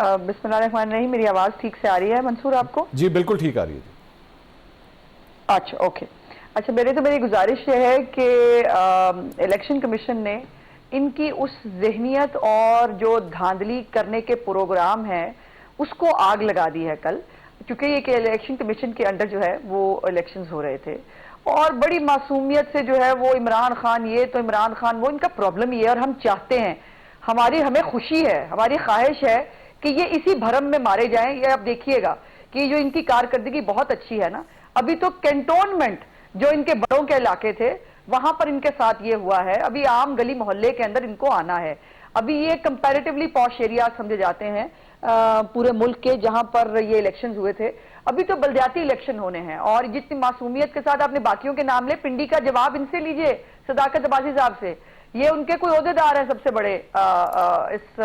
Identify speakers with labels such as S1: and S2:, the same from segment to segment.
S1: बिस्मिल्लाहिर्रहमानिर्रहीम। मेरी आवाज़ ठीक से आ रही है मंसूर आपको?
S2: जी बिल्कुल ठीक आ रही है।
S1: अच्छा, ओके। अच्छा, मेरी गुजारिश ये है कि इलेक्शन कमीशन ने इनकी उस जहनियत और जो धांधली करने के प्रोग्राम हैं उसको आग लगा दी है कल, क्योंकि ये कि इलेक्शन कमीशन के अंडर जो है वो इलेक्शंस हो रहे थे और बड़ी मासूमियत से जो है वो इमरान खान ये तो इमरान खान वो, इनका प्रॉब्लम ये है और हम चाहते हैं, हमें खुशी है, हमारी ख्वाहिश है कि ये इसी भरम में मारे जाएं। ये आप देखिएगा कि जो इनकी कारकर्दगी बहुत अच्छी है ना, अभी तो कैंटोनमेंट जो इनके बड़ों के इलाके थे वहां पर इनके साथ ये हुआ है, अभी आम गली मोहल्ले के अंदर इनको आना है। अभी ये कंपैरेटिवली पॉश एरिया समझे जाते हैं पूरे मुल्क के जहां पर ये इलेक्शंस हुए थे। अभी तो बलदियाती इलेक्शन होने हैं और जितनी मासूमियत के साथ आपने बाकियों के नाम ले, पिंडी का जवाब इनसे लीजिए, सदाकत अब्बासी साहब से। ये उनके कोई ओहदेदार है सबसे बड़े इस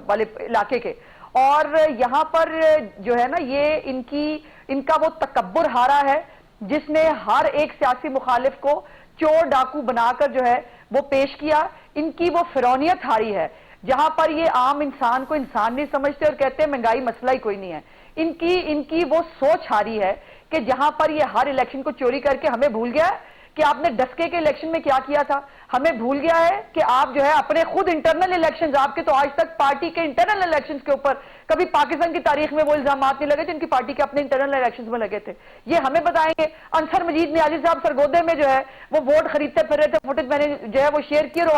S1: वाले इलाके के, और यहाँ पर जो है ना ये इनका वो तकब्बुर हारा है जिसने हर एक सियासी मुखालिफ को चोर डाकू बनाकर जो है वो पेश किया। इनकी वो फिरौनियत हारी है जहां पर ये आम इंसान को इंसान नहीं समझते और कहते हैं महंगाई मसला ही कोई नहीं है। इनकी वो सोच हारी है कि जहां पर ये हर इलेक्शन को चोरी करके हमें भूल गया है कि आपने डस्के के इलेक्शन में क्या किया था, हमें भूल गया है कि आप जो है अपने खुद इंटरनल इलेक्शंस, आपके तो आज तक पार्टी के इंटरनल इलेक्शंस के ऊपर कभी पाकिस्तान की तारीख में वो इल्जाम नहीं लगे जिनकी पार्टी के अपने इंटरनल इलेक्शंस में लगे थे। ये हमें बताएंगे। अंसर मजीद नियाजी साहब सरगोदे में जो है वो वोट खरीदते फिर रहे थे, फुटेज मैंने जो है वो शेयर किए और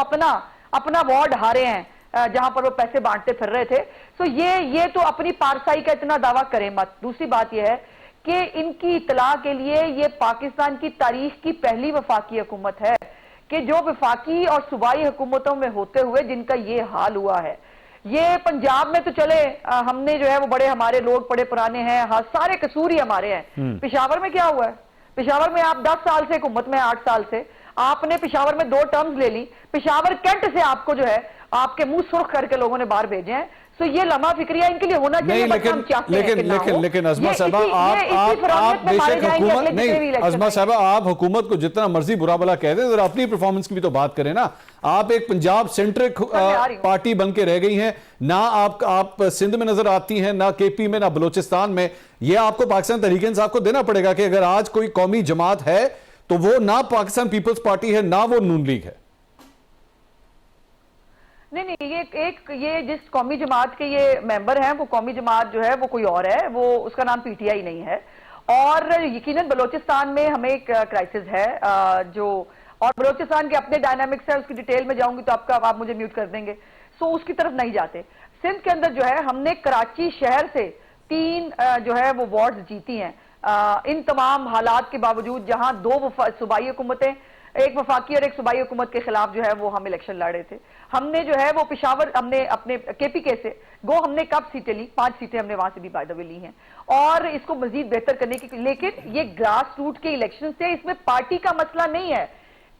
S1: अपना वार्ड हारे हैं जहां पर वो पैसे बांटते फिर रहे थे। तो ये तो अपनी पारसाई का इतना दावा करें मत। दूसरी बात यह है कि इनकी इतला के लिए ये पाकिस्तान की तारीख की पहली वफाकी हुकूमत है कि जो वफाकी और सूबाई हुकूमतों में होते हुए जिनका ये हाल हुआ है। ये पंजाब में तो चले हमने जो है वो बड़े हमारे लोग बड़े पुराने हैं, हाँ सारे कसूर ही हमारे हैं। पेशावर में क्या हुआ है? पेशावर में आप 10 साल से हुकूमत में, 8 साल से आपने पेशावर में 2 टर्म्स ले ली। पेशावर कैंट से आपको जो है आपके मुंह सुर्ख करके लोगों ने बाहर भेजे हैं। तो ये लम्हा फिक्रिया इनके लिए होना चाहिए।
S2: लेकिन अज़मा साहबा आप बेशक हुकूमत नहीं, अज़मा साहबा आप हुकूमत को जितना मर्जी बुरा भला कह दे, जरा अपनी परफॉर्मेंस की भी तो बात करें ना। आप एक पंजाब सेंट्रिक पार्टी बन के रह गई हैं ना, आप सिंध में नजर आती हैं ना, केपी में ना बलोचिस्तान में। ये आपको पाकिस्तान तहरीक इंसाफ को देना पड़ेगा कि अगर आज कोई कौमी जमात है तो वो ना पाकिस्तान पीपल्स पार्टी है ना वो नून लीग है।
S1: नहीं, ये जिस कौमी जमात के ये मेंबर हैं वो कौमी जमात जो है वो कोई और है, वो उसका नाम पीटीआई नहीं है। और यकीनन बलोचिस्तान में हमें एक क्राइसिस है जो, और बलोचिस्तान के अपने डायनामिक्स है, उसकी डिटेल में जाऊंगी तो आप मुझे म्यूट कर देंगे, सो उसकी तरफ नहीं जाते। सिंध के अंदर जो है हमने कराची शहर से 3 जो है वो वार्ड्स जीती हैं इन तमाम हालात के बावजूद, जहां 2 सूबाई हुकूमतें, एक वफाकी और एक सूबाई हुकूमत के खिलाफ जो है वो हम इलेक्शन लड़े थे। हमने जो है वो पेशावर हमने अपने केपीके से हमने कब सीटें ली, 5 सीटें हमने वहां से भी बाय द वे ली हैं और इसको मजीद बेहतर करने की। लेकिन ये ग्रास रूट के इलेक्शन से, इसमें पार्टी का मसला नहीं है।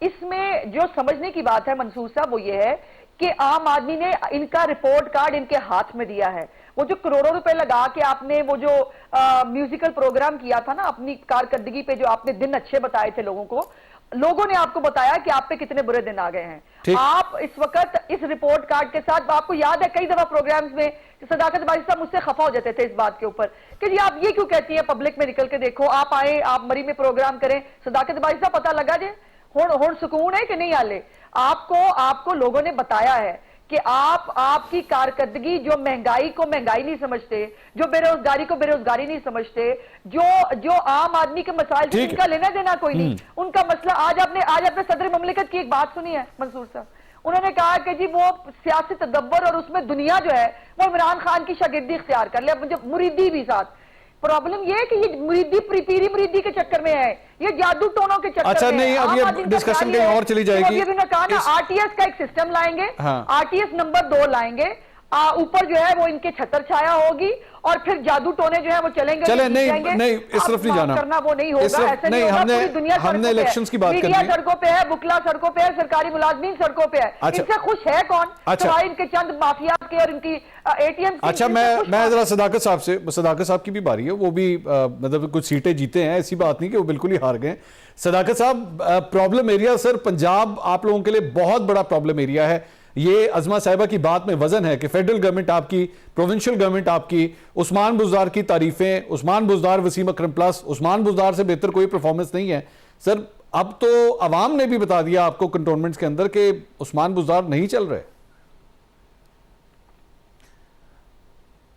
S1: इसमें जो समझने की बात है मंसूर साहब वो ये है कि आम आदमी ने इनका रिपोर्ट कार्ड इनके हाथ में दिया है। वो जो करोड़ों रुपए लगा के आपने वो जो म्यूजिकल प्रोग्राम किया था ना अपनी कारकर्दगी पे, जो आपने दिन अच्छे बताए थे लोगों को, लोगों ने आपको बताया कि आप पे कितने बुरे दिन आ गए हैं। आप इस वक्त इस रिपोर्ट कार्ड के साथ, आपको याद है कई दफा प्रोग्राम्स में सदाकत बाजी साहब मुझसे खफा हो जाते थे इस बात के ऊपर कि जी आप ये क्यों कहती हैं, पब्लिक में निकल के देखो, आप आए, आप मरी में प्रोग्राम करें। सदाकत बाजी साहब पता लगा जे हुण सुकून है कि नहीं? हाले आपको लोगों ने बताया है कि आपकी कारकर्दगी, जो महंगाई को महंगाई नहीं समझते, जो बेरोजगारी को बेरोजगारी नहीं समझते, जो आम आदमी के मसाइल से इनका लेना देना कोई नहीं, उनका मसला। आज आपने सदर ममलिकत की एक बात सुनी है मंसूर साहब, उन्होंने कहा कि जी वो सियासी तदब्बर और उसमें दुनिया जो है वो इमरान खान की शागिर्दी इख्तियार कर ले, मुझे मुरीदी भी साथ। प्रॉब्लम ये है कि ये मुरीदी पीरी मुरीदी के चक्कर में है, ये जादू टोनों के चक्कर
S2: अच्छा,
S1: में
S2: नहीं, अब ये डिस्कशन कहीं और चली जाएगी।
S1: अभी ने कहा ना आरटीएस का एक सिस्टम लाएंगे, आरटीएस नंबर 2 लाएंगे, ऊपर जो है वो इनके छतर छाया होगी और फिर जादू टोने जो है वो चलेंगे।
S2: नहीं इस तरफ नहीं जाना,
S1: करना वो नहीं होगा, ऐसे नहीं होगा। पूरी दुनिया
S2: हमने इलेक्शंस की बात
S1: मीडिया सड़कों पे है, बुकला सड़कों पे है, सरकारी मुलाजमीन सड़कों पे है। इनसे खुश है कौन?
S2: अच्छा,
S1: इनके चंद माफिया के और इनकी एटीएम।
S2: अच्छा, मैं जरा सदाकत साहब की भी बारी है, वो भी मतलब कुछ सीटें जीते हैं, ऐसी बात नहीं कि वो बिल्कुल ही हार गए। सदाकत साहब, प्रॉब्लम एरिया सर पंजाब आप लोगों के लिए बहुत बड़ा प्रॉब्लम एरिया है। ये अज़मा साहिबा की बात में वजन है कि फेडरल गवर्नमेंट आपकी, प्रोविंशियल गवर्नमेंट आपकी, उस्मान बुज़दार की तारीफें, उस्मान बुज़दार वसीम अकरम प्लस, उस्मान बुज़दार से बेहतर कोई परफॉर्मेंस नहीं है सर। अब तो अवाम ने भी बता दिया आपको कंटोनमेंट्स के अंदर कि उस्मान बुज़दार नहीं चल रहे।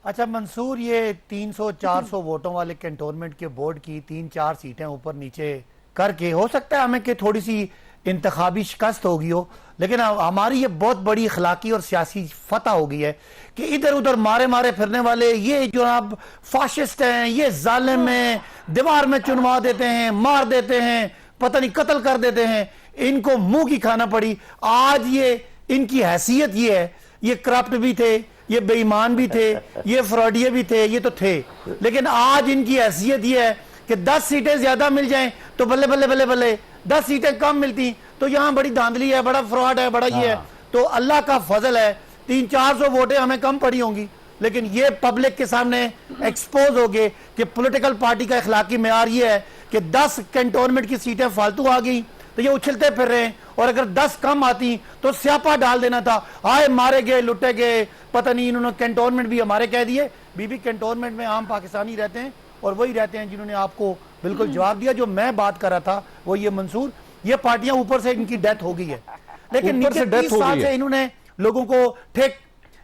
S3: अच्छा मंसूर, ये 300-400 वोटों वाले कैंटोनमेंट के बोर्ड की 3-4 सीटें ऊपर नीचे करके हो सकता है हमें कि थोड़ी सी इंतखाबी शिकस्त होगी हो, लेकिन हमारी ये बहुत बड़ी अखलाकी और सियासी फतह हो गई है कि इधर उधर मारे मारे फिरने वाले ये जो आप फाशिस्ट हैं, ये जालिम हैं, दीवार में चुनवा देते हैं, मार देते हैं, पता नहीं कत्ल कर देते हैं, इनको मुंह की खाना पड़ी। आज ये इनकी हैसियत ये है, ये करप्ट भी थे, ये बेईमान भी थे, ये फ्रॉडिये भी थे, ये तो थे, लेकिन आज इनकी हैसियत ये है कि 10 सीटें ज्यादा मिल जाएं तो बल्ले बल्ले बल्ले बल्ले, 10 सीटें कम मिलती तो यहां बड़ी धांधली है, बड़ा फ्रॉड है, बड़ा ये है। तो अल्लाह का फजल है 300-400 वोटें हमें कम पड़ी होंगी, लेकिन ये पब्लिक के सामने एक्सपोज हो गए कि पॉलिटिकल पार्टी का इखलाकी मेयार ये है कि 10 कैंटोनमेंट की सीटें फालतू आ गई तो ये उछलते फिर रहे हैं, और अगर 10 कम आती तो स्यापा डाल देना था, आए मारे गए, लुटे गए, पता नहीं इन्होंने कैंटोनमेंट भी हमारे कह दिए। बीबी कैंटोनमेंट में आम पाकिस्तानी रहते हैं और वही रहते हैं जिन्होंने आपको बिल्कुल जवाब दिया। जो मैं बात कर रहा था वो ये मंसूर, ये पार्टियां ऊपर से इनकी डेथ हो गई है, लेकिन नीचे 30 साल से इन्होंने लोगों को ठेक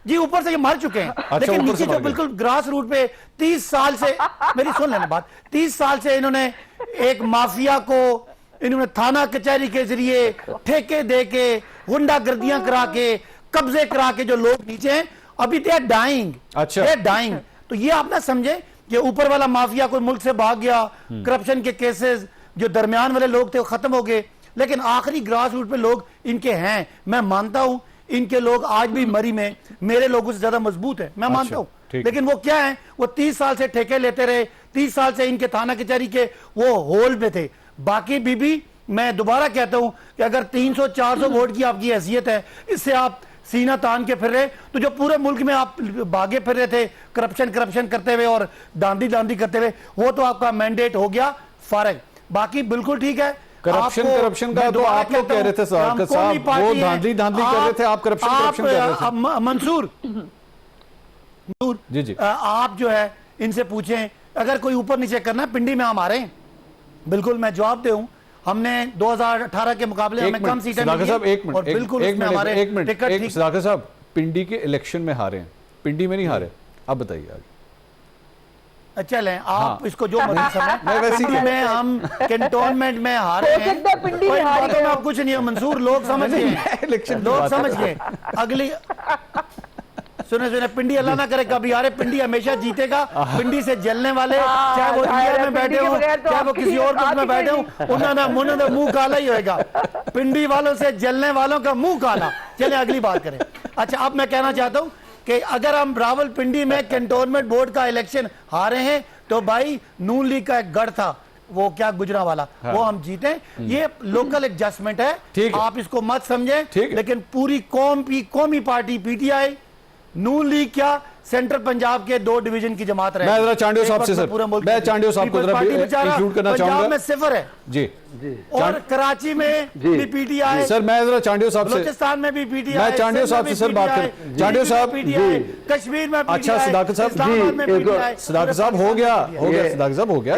S3: जी ऊपर से ये मर चुके हैं।
S2: अच्छा,
S3: लेकिन नीचे जो बिल्कुल ग्रास रूट पे 30 साल से मेरी सुन लेना बात, 30 साल से इन्होंने एक माफिया को इन्होंने थाना कचहरी के जरिए ठेके दे के, गुंडागर्दियां करा के, कब्जे करा के जो लोग नीचे हैं अभी दे आर डाइंग।
S2: अच्छा,
S3: दे आर डाइंग। तो ये आप ना समझे कि ऊपर वाला माफिया कोई मुल्क से भाग गया, करप्शन के केसेस जो दरमियान वाले लोग थे वो खत्म हो गए, लेकिन आखिरी ग्रास रूट पे लोग इनके हैं। मैं मानता हूं इनके लोग आज भी मरी में मेरे लोगों से ज्यादा मजबूत है, मैं मानता हूं, लेकिन वो क्या है, वो 30 साल से ठेके लेते रहे, 30 साल से इनके थाना कचहरी के वो होल पे थे। बाकी बीबी मैं दोबारा कहता हूं कि अगर 300-400 वोट की आपकी हैसियत है, इससे आप सीना तान के फिर रहे, तो जो पूरे मुल्क में आप भागे फिर रहे थे करप्शन करते हुए और दांदी करते हुए, वो तो आपका मैंडेट हो गया फारग। बाकी बिल्कुल ठीक है,
S2: करप्शन का तो आप लोग कह रहे थे साहब, वो धांधली कर रहे थे, आप करप्शन कह रहे थे।
S3: मंसूर
S2: जी जी,
S3: आप जो है इनसे पूछें, अगर कोई ऊपर नीचे करना है, पिंडी में हम आ रहे हैं, बिल्कुल मैं जवाब दूं, हमने 2018 के मुकाबले हमें कम सीटें मिली हैं, और बिल्कुल उसमें हमारे टिकट ठीक।
S2: सदाकत साहब, पिंडी के इलेक्शन में हारे हैं, पिंडी में नहीं हारे, अब बताइए आगे।
S3: चलें आप इसको जो मर्जी समझें, में हम कैंटोनमेंट में हारे हैं, कोई बातों में कुछ नहीं है मंसूर, लोग समझ गए, लोग समझ गए। अगली सुने पिंडी अल्लाह ना करे कभी हारे, पिंडी हमेशा जीतेगा। पिंडी से जलने वाले चाहे वो इंडिया में बैठे हो, चाहे वो किसी और मुल्क में बैठे हो, उन्होंने मुंह काला ही होएगा। पिंडी वालों से जलने वालों का मुंह काला। चले अगली बात करें। अच्छा, अब मैं कहना चाहता हूं कि अगर हम रावलपिंडी में कैंटोनमेंट बोर्ड का इलेक्शन हारे हैं तो भाई नून लीग का एक गढ़ था, वो क्या गुजरा वाला, वो हम जीते। ये लोकल एडजस्टमेंट है, आप इसको मत समझें, लेकिन पूरी कौमी पार्टी पीटीआई, नून लीग क्या, सेंट्रल पंजाब के 2 डिवीजन की जमात रहे।
S2: मैं जरा चांडियो साहब से, सर मैं चांडियो साहब को जरा इंक्लूड करना चाहूंगा।
S3: पंजाब में 0 है
S2: जी,
S3: और कराची में भी पीटीआई।
S2: सर मैं जरा चांडियो साहब से,
S3: बलूचिस्तान में भी पीटीआई,
S2: मैं चांडियो साहब से सर बात कर, चांडियो साहब
S3: कश्मीर में।
S2: अच्छा सदाकत साहब, सदाकत साहब हो गया, सदाकत साहब हो गया।